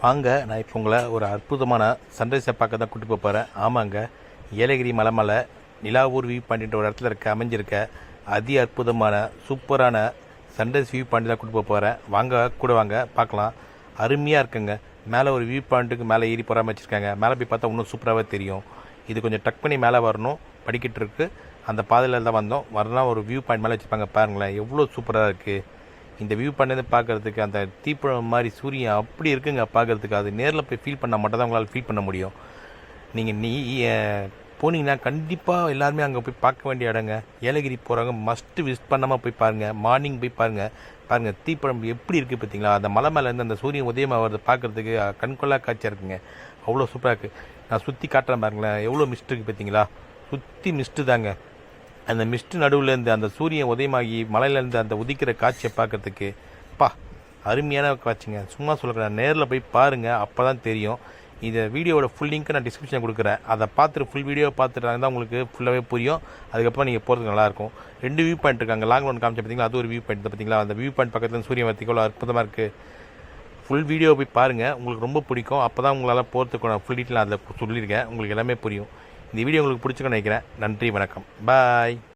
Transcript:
வாங்க, நான் இப்போ உங்களை ஒரு அற்புதமான சன்ரைஸை பார்க்க தான் கூட்டி போகிறேன். ஆமாங்க, ஏலகிரி மலை நிலாவூர் வியூ பாயிண்ட் ஒரு இடத்துல அமைஞ்சிருக்க அதி அற்புதமான சூப்பரான சன்ரைஸ் வியூ பாயிண்ட் தான் கூட்டி போகிறேன். வாங்க, கூட வாங்க பார்க்கலாம். அருமையாக இருக்குங்க. மேலே ஒரு வியூ பாயிண்ட்டுக்கு மேலே ஏறி போகிற வச்சுருக்காங்க. மேலே போய் பார்த்தா இன்னும் சூப்பராகவே தெரியும். இது கொஞ்சம் டக் பண்ணி மேலே வரணும். படிக்கிட்டு இருக்குது. அந்த பாதையில் தான் வந்தோம். வரலாம் ஒரு வியூ பாயிண்ட் மேலே வச்சுருப்பாங்க. பாருங்களேன், எவ்வளோ சூப்பராக இருக்குது. இந்த வியூ பண்ணது பார்க்குறதுக்கு அந்த தீப்பழம் மாதிரி சூரியன் அப்படி இருக்குங்க பார்க்குறதுக்கு. அது நேரில் போய் ஃபீல் பண்ணால் மட்டும் தான் உங்களால் ஃபீல் பண்ண முடியும். நீங்கள் போனீங்கன்னா கண்டிப்பாக எல்லாருமே அங்கே போய் பார்க்க வேண்டிய இடங்க. ஏலகிரி போகிறவங்க மஸ்ட்டு விசிட் பண்ணாமல் போய் பாருங்கள். மார்னிங் போய் பாருங்கள் தீப்பழம் எப்படி இருக்குது பார்த்தீங்களா. அந்த மலை மேலேருந்து அந்த சூரியன் உதயமாக வருது பார்க்குறதுக்கு கண்கொள்ளா காட்சியாக இருக்குங்க. அவ்வளோ சூப்பராக இருக்குது. நான் சுற்றி காட்டுறேன் பாருங்களேன், எவ்வளோ மிஸ்ட் இருக்குது பார்த்தீங்களா. சுற்றி மிஸ்ட்டு தாங்க. அந்த மிஸ்ட்டு நடுவுலேருந்து அந்த சூரியன் உதயமாகி மலையிலேருந்து அந்த உதிக்கிற காட்சியை பார்க்குறதுக்கு அருமையான காட்சிங்க. சும்மா சொல்லக்கூடாது, நேரில் போய் பாருங்கள், அப்போ தான் தெரியும். இந்த வீடியோவோட ஃபுல் லிங்க்கை நான் டிஸ்கிரிப்ஷனில் கொடுக்குறேன். அதை பார்த்துட்டு ஃபுல் வீடியோ பார்த்துட்டு தான் உங்களுக்கு ஃபுல்லாகவே புரியும். அதுக்கப்புறம் நீங்கள் போகிறதுக்கு நல்லாயிருக்கும். 2 வியூ பாயிண்ட் இருக்காங்க. லாங் ஒன் காமிச்சா பார்த்தீங்களா, அது ஒரு வியூ பாயிண்ட் பார்த்தீங்களா. அந்த வியூ பாயிண்ட் பக்கத்தில் சூரியன் வரத்துக்கு எவ்வளோ அற்புதமாக இருக்குது. ஃபுல் வீடியோ போய் பாருங்கள், உங்களுக்கு ரொம்ப பிடிக்கும். அப்போ தான் உங்களால் போகிறதுக்கு நான் ஃபுல் டீட்டெயில் அதில் சொல்லியிருக்கேன். உங்களுக்கு எல்லாமே புரியும். இந்த வீடியோ உங்களுக்கு பிடிச்சிக்கணும்னு நினைக்கிறேன். நன்றி, வணக்கம், பாய்.